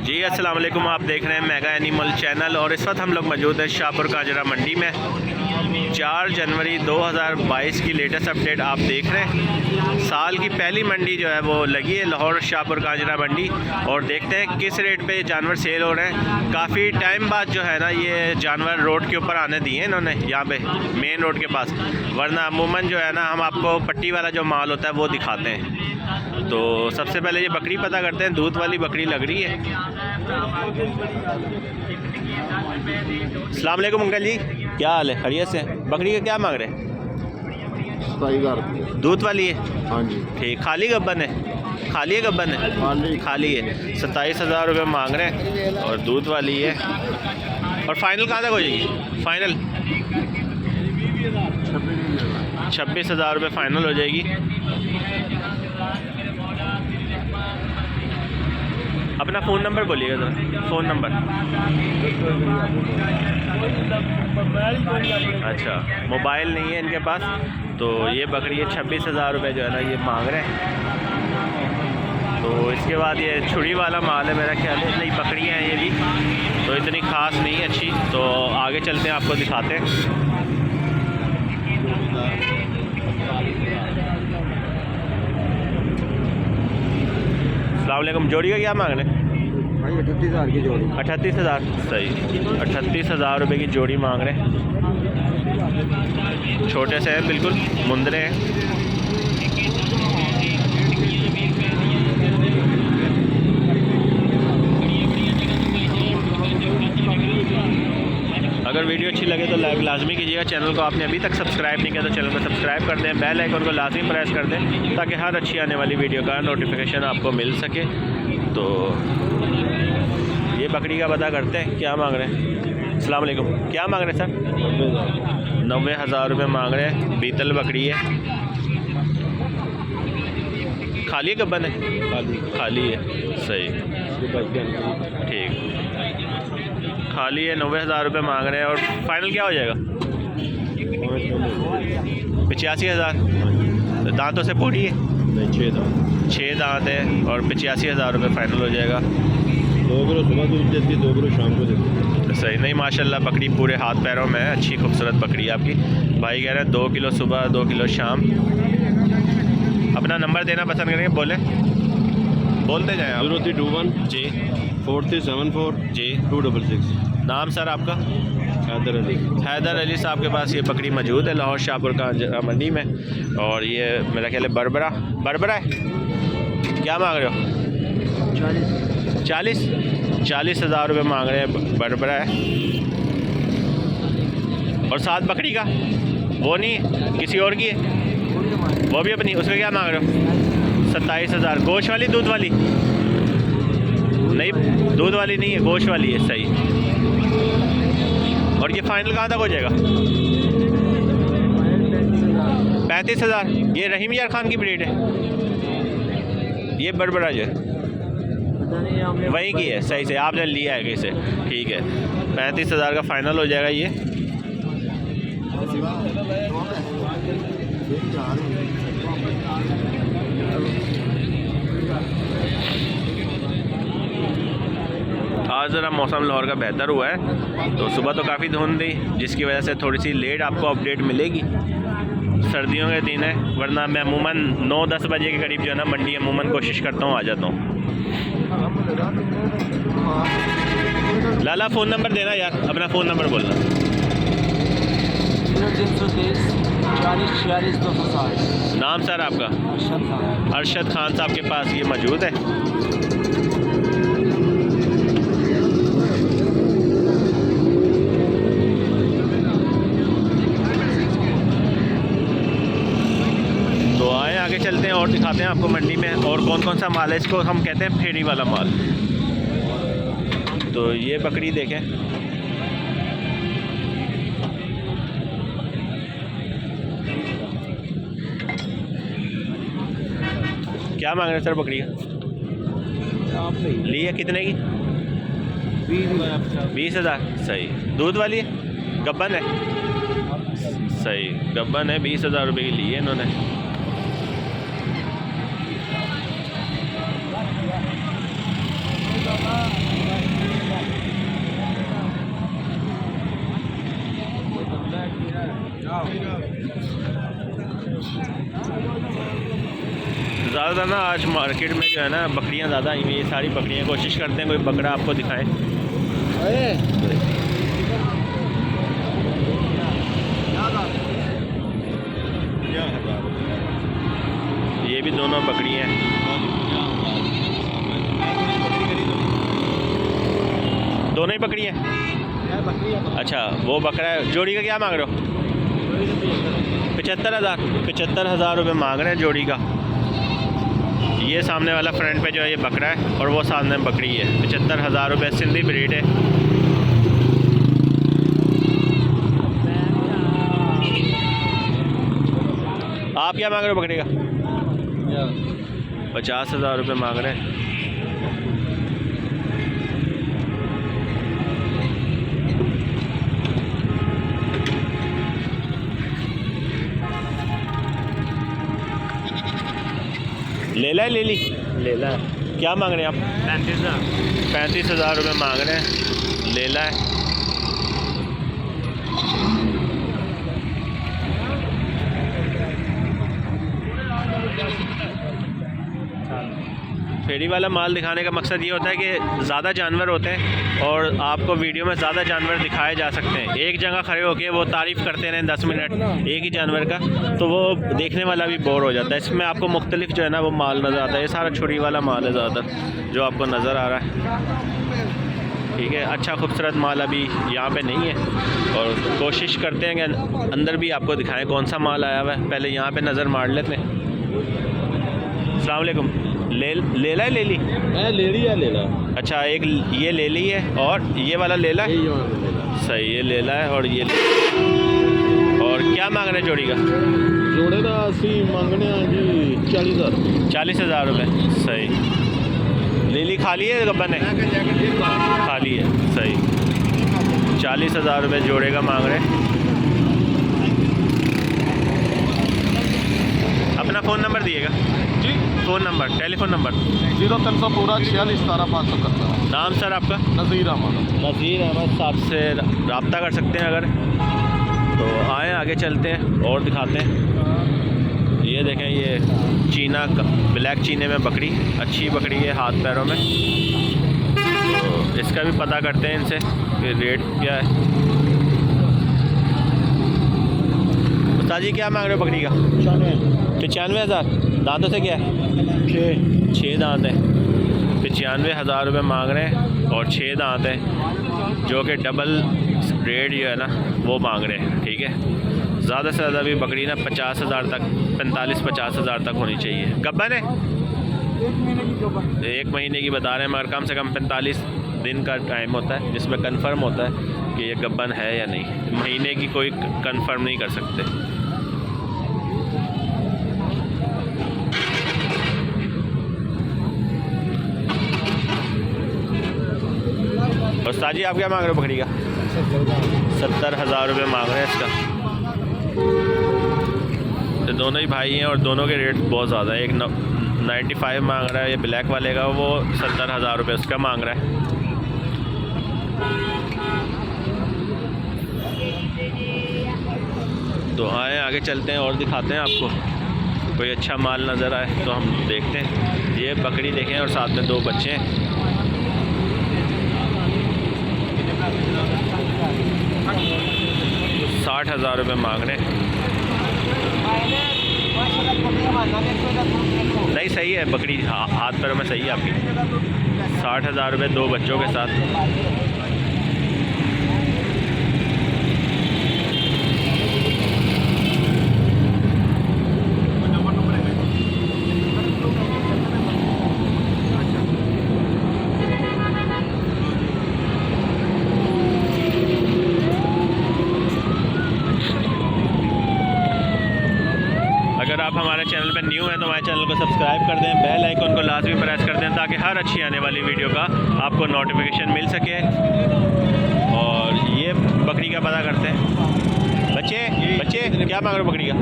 जी अस्सलाम वालेकुम, आप देख रहे हैं मेगा एनिमल चैनल और इस वक्त हम लोग मौजूद हैं शाहपुर काजरा मंडी में। 4 जनवरी 2022 की लेटेस्ट अपडेट आप देख रहे हैं। साल की पहली मंडी जो है वो लगी है लाहौर शाहपुर काजरा मंडी, और देखते हैं किस रेट पे जानवर सेल हो रहे हैं। काफ़ी टाइम बाद जो है ना ये जानवर रोड के ऊपर आने दिए इन्होंने, यहाँ पे मेन रोड के पास, वरना अमूमन जो है ना हम आपको पट्टी वाला जो माल होता है वो दिखाते हैं। तो सबसे पहले ये बकरी पता करते हैं, दूध वाली बकरी लग रही है। अस्सलाम वालेकुम अंकल जी, क्या हाल है? खैरियत से? बकरी का क्या मांग रहे हैं? 27,000 दूध वाली है? हाँ जी, ठीक। खाली गब्बन है? खाली है गब्बन है? खाली है। 27,000 रुपये मांग रहे हैं और दूध वाली है। और फाइनल कहाँ तक हो जाएगी? फाइनल 26,000 रुपये फाइनल हो जाएगी। अपना फ़ोन नंबर बोलिएगा ज़रा, फ़ोन नंबर। अच्छा, मोबाइल नहीं है इनके पास। तो ये बकरी है 26,000 रुपये जो है ना ये मांग रहे हैं। तो इसके बाद ये छुरी वाला माल है मेरा ख्याल है। नई बकरियाँ हैं ये भी, तो इतनी ख़ास नहीं है अच्छी। तो आगे चलते हैं, आपको दिखाते हैं। अस्सलाम वालेकुम, जोड़ी का क्या मांग रहे हैं? 38,000 की जोड़ी। 38,000 सही। 38,000 रुपये की जोड़ी मांग रहे हैं। छोटे से हैं बिल्कुल, मुंदरे हैं। अगर वीडियो अच्छी लगे तो लाइक लाजमी कीजिएगा। चैनल को आपने अभी तक सब्सक्राइब नहीं किया तो चैनल को सब्सक्राइब कर दें, बेल आइकन को लाजमी प्रेस कर दें ताकि हर अच्छी आने वाली वीडियो का नोटिफिकेशन आपको मिल सके। तो ये बकरी का पता करते हैं क्या मांग रहे हैं। अस्सलाम वालेकुम, क्या मांग रहे हैं सर? 90,000 रुपये मांग रहे हैं। बीतल बकरी है। खाली है गब्बन है? खाली है, सही। ठीक, खाली है। 90,000 रुपये मांग रहे हैं और फाइनल क्या हो जाएगा? 85,000। दांतों से पूरी है? 6 दांत है और 85,000 रुपये फाइनल हो जाएगा। 2 किलो सुबह दूध देती है, 2 किलो शाम को देती है। सही। नहीं माशाल्लाह बकरी पूरे हाथ पैरों में है, अच्छी खूबसूरत बकरी है आपकी। भाई कह रहे हैं 2 किलो सुबह 2 किलो शाम। अपना नंबर देना पसंद करेंगे? बोले, बोलते जाएँ आप। 0321 जी 4374 जी। 266। नाम सर आपका? हैदर अली। हैदर अली साहब के पास ये बकरी मौजूद है लाहौर शाहपुर का मंडी में। और ये मेरा ख्याल है बरबरा है। क्या मांग रहे हो? 40,000 रुपये मांग रहे हैं। बरबरा है। और साथ बकरी का वो नहीं है, किसी और की है? वो भी अपनी। उसका क्या मांग रहे हो? 27,000। गोश्त वाली दूध वाली? नहीं, दूध वाली नहीं है, गोश्त वाली है। सही। और ये फाइनल कहाँ तक हो जाएगा? 35,000। ये रहीम यार खान की ब्रीड है? ये बरबरा जो है वहीं की है? सही से आपने लिया है किसे? ठीक है। 35,000 का फाइनल हो जाएगा ये। आज ज़रा मौसम लाहौर का बेहतर हुआ है। तो सुबह तो काफ़ी धुंध थी, जिसकी वजह से थोड़ी सी लेट आपको अपडेट मिलेगी। सर्दियों के दिन है, वरना मैं अमूमन 9-10 बजे के करीब जो है ना मंडी अमूमन कोशिश करता हूँ आ जाता हूँ। लाला फ़ोन नंबर देना यार, अपना फ़ोन नंबर बोलना। 40 नाम सर आपका? अरशद खान साहब के पास ये मौजूद है। तो आए आगे चलते हैं और दिखाते हैं आपको मंडी में और कौन कौन सा माल है। इसको हम कहते हैं फेरी वाला माल। तो ये बकरी देखें, क्या मांग रहे हैं सर बकरी का? ली है कितने की? 20,000। सही। दूध वाली है? गब्बन है? सही, गब्बन है। 20,000 रुपये की ली है इन्होंने। ज़्यादा ना आज मार्केट में जो है ना बकरियां ज़्यादा आई हुई, ये सारी बकरियां। कोशिश करते हैं कोई बकरा आपको दिखाएं। ये भी दोनों बकरियां हैं। दोनों ही बकरियां हैं। अच्छा, वो बकरा है। जोड़ी का क्या मांग रहे हो? 75,000। 75,000 रुपये मांग रहे हैं जोड़ी का। ये सामने वाला फ्रंट पे जो है ये बकरा है और वो सामने बकरी है। 75,000 रुपये, सिंधी ब्रीड है। आप क्या मांग रहे हो बकरी का? 50,000 रुपये मांग रहे हैं। लेला है, ले ली लेला क्या मांग रहे हैं आप? 35,000। 35,000 रुपये मांग रहे हैं। लेला है। फेरी वाला माल दिखाने का मकसद ये होता है कि ज़्यादा जानवर होते हैं और आपको वीडियो में ज़्यादा जानवर दिखाए जा सकते हैं। एक जगह खड़े होके वो तारीफ़ करते रहें 10 मिनट एक ही जानवर का, तो वो देखने वाला भी बोर हो जाता है। इसमें आपको मुख्तलिफ जो है ना वो माल नज़र आता है। ये सारा छुरी वाला माल है ज़्यादातर जो आपको नज़र आ रहा है। ठीक है, अच्छा खूबसूरत माल अभी यहाँ पे नहीं है और कोशिश करते हैं कि अंदर भी आपको दिखाएं कौन सा माल आया हुआ है। पहले यहाँ पे नज़र मार लेते हैं। अस्सलाम वालेकुम। लेला है, ले ली? लेली है, लेला। अच्छा, एक ये ले ली है और ये वाला लेला है। सही, ये लेला है और ये और क्या मांग रहे हैं जोड़ी का? जोड़े का 80 मांगने हैं जी। 40,000। 40,000 रुपये। सही। लेली खाली है, गब्बन है? खाली है। सही। 40,000 रुपये जोड़े का मांग रहे हैं। अपना फ़ोन नंबर दिएगा जी। Phone number, telephone number. 0300 पूरा 46 17 571। नाम सर आपका? नज़ीर अहमद। नज़ीर अहमद साहब से रब्ता कर सकते हैं अगर तो आए, आगे चलते हैं और दिखाते हैं। ये देखें, ये चीना ब्लैक चीने में बकरी, अच्छी बकरी है हाथ पैरों में। तो इसका भी पता करते हैं इनसे कि रेट क्या है। उस्ताद जी क्या मांग रहे हो बकरी का? 95,000। दांतों से क्या है? 6 दांत हैं। 95,000 रुपये मांग रहे हैं और 6 दांत हैं, जो कि डबल रेट जो है ना वो मांग रहे हैं। ठीक है, ज़्यादा से ज़्यादा भी बकरी ना 50,000 तक, 45-50,000 तक होनी चाहिए। गब्बन है? 1 महीने की बता रहे हैं, मगर कम से कम 45 दिन का टाइम होता है जिसमें कंफर्म होता है कि ये गब्बन है या नहीं। महीने की कोई कंफर्म नहीं कर सकते। उस्ताद जी आप क्या मांग रहे हो बकरी का? 70,000 रुपये मांग रहे हैं इसका। तो दोनों ही भाई हैं और दोनों के रेट बहुत ज़्यादा है। एक 95 मांग रहा है ये ब्लैक वाले का, वो 70,000 रुपये उसका मांग रहा है। तो आए, आगे चलते हैं और दिखाते हैं आपको। कोई अच्छा माल नज़र आए तो हम देखते हैं। ये बकरी देखें और साथ में 2 बच्चे हैं। 60,000 रुपये मांग रहे हैं। नहीं सही है बकरी, हाथ पैरों में सही है आपकी। 60,000 रुपये 2 बच्चों के साथ। अगर आप हमारे चैनल पर न्यू हैं तो हमारे चैनल को सब्सक्राइब कर दें, बेल आइकन को लाजमी प्रेस कर दें ताकि हर अच्छी आने वाली वीडियो का आपको नोटिफिकेशन मिल सके। और ये बकरी का पता करते हैं। बच्चे क्या मांग रहे हो बकरी का?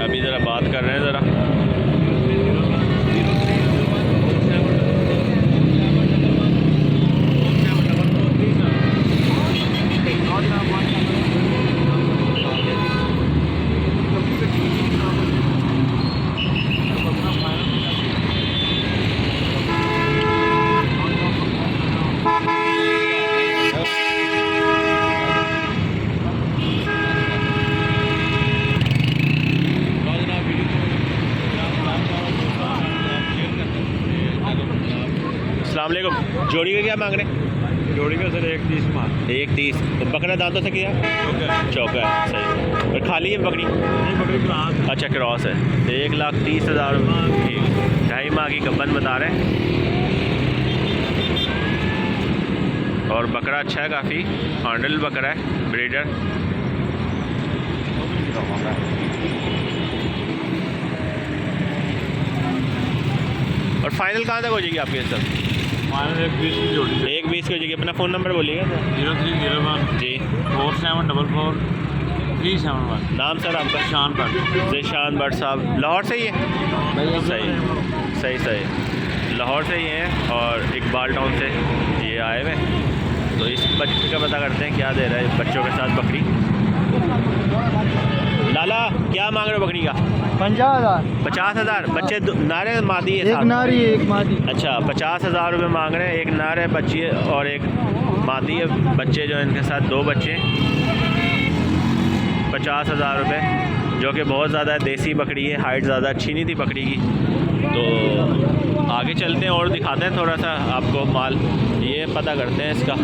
अभी ज़रा बात कर रहे हैं ज़रा। जोड़ी का क्या मांग रहे हैं? जोड़ी का सर 130 मांग। 130। तो बकरा दांतों से क्या? चौका है, सही। और खाली है बकरी? नहीं, बकरी क्रॉस। अच्छा, क्रॉस है। 1,30,000 रुपये। ठीक, 2.5 माह की गब्बन बता रहे हैं। और बकरा अच्छा है काफ़ी, हांडल बकरा है, ब्रीडर। और फाइनल कहाँ तक हो जाएगी आपके सर? माइनस 120 की जोड़ी। 120 की हो जाएगी। अपना फ़ोन नंबर बोलिएगा सर। 0301 जी। 4744 371। नाम सर आपका? शान पर। ज़ेशान भट्ट साहब, लाहौर से ही है? सही सही, लाहौर से ही हैं और इकबाल टाउन से ये आए हुए। तो इस बच्चे का पता करते हैं क्या दे रहा है बच्चों के साथ बकरी। लाला क्या मांग रहे हो बकरी का? 50,000। 50,000। बच्चे नारे मादी है एक साथ? नारी एक मादी। अच्छा, 50,000 रुपये मांग रहे हैं। एक नार है बच्ची है और एक मादी है। बच्चे जो हैं इनके साथ 2 बच्चे, 50,000 रुपये, जो कि बहुत ज़्यादा है। देसी बकरी है, हाइट ज़्यादा अच्छी नहीं थी बकरी की। तो आगे चलते हैं और दिखाते हैं थोड़ा सा आपको माल, ये पता करते हैं इसका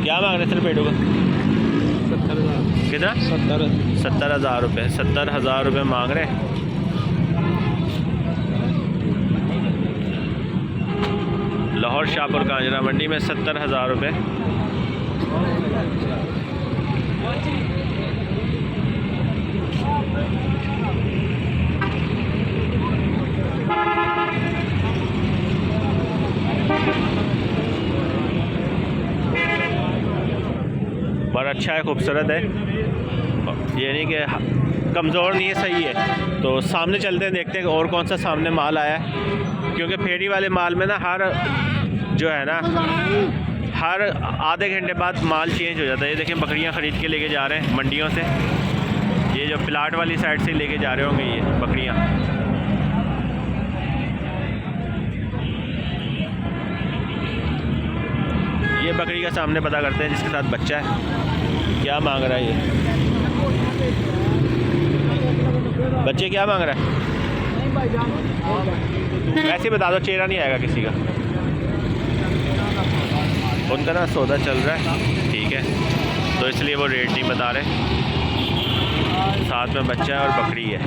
क्या मांग रहे थे पेटों का? 70,000। कितना? 70,000 रुपये। 70,000 रुपये मांग रहे हैं। लाहौर शाहपुर कांजरा मंडी में 70,000 रुपये। बड़ा अच्छा है, खूबसूरत है, ये नहीं कि कमज़ोर नहीं है, सही है। तो सामने चलते हैं, देखते हैं और कौन सा सामने माल आया है, क्योंकि फेरी वाले माल में ना हर जो है ना हर आधे घंटे बाद माल चेंज हो जाता है। ये देखें बकरियां ख़रीद के लेके जा रहे हैं मंडियों से, ये जो प्लाट वाली साइड से लेके जा रहे होंगे ये बकरियां। ये बकरी का सामने पता करते हैं जिसके साथ बच्चा है, क्या मांग रहा है ये बच्चे, क्या मांग रहा है? वैसे बता दो, चेहरा नहीं आएगा किसी का। उनका ना सौदा चल रहा है, ठीक है, तो इसलिए वो रेट नहीं बता रहे। साथ में बच्चा है और बकरी है।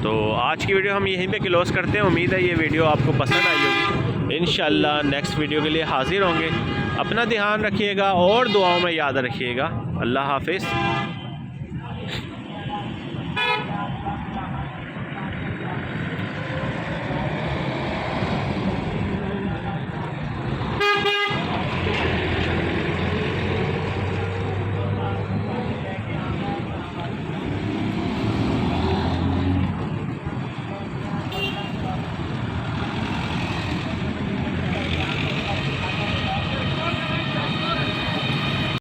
तो आज की वीडियो हम यहीं पे क्लोज़ करते हैं। उम्मीद है ये वीडियो आपको पसंद आई होगी। इंशाल्लाह नेक्स्ट वीडियो के लिए हाज़िर होंगे। अपना ध्यान रखिएगा और दुआओं में याद रखिएगा। अल्लाह हाफिज़।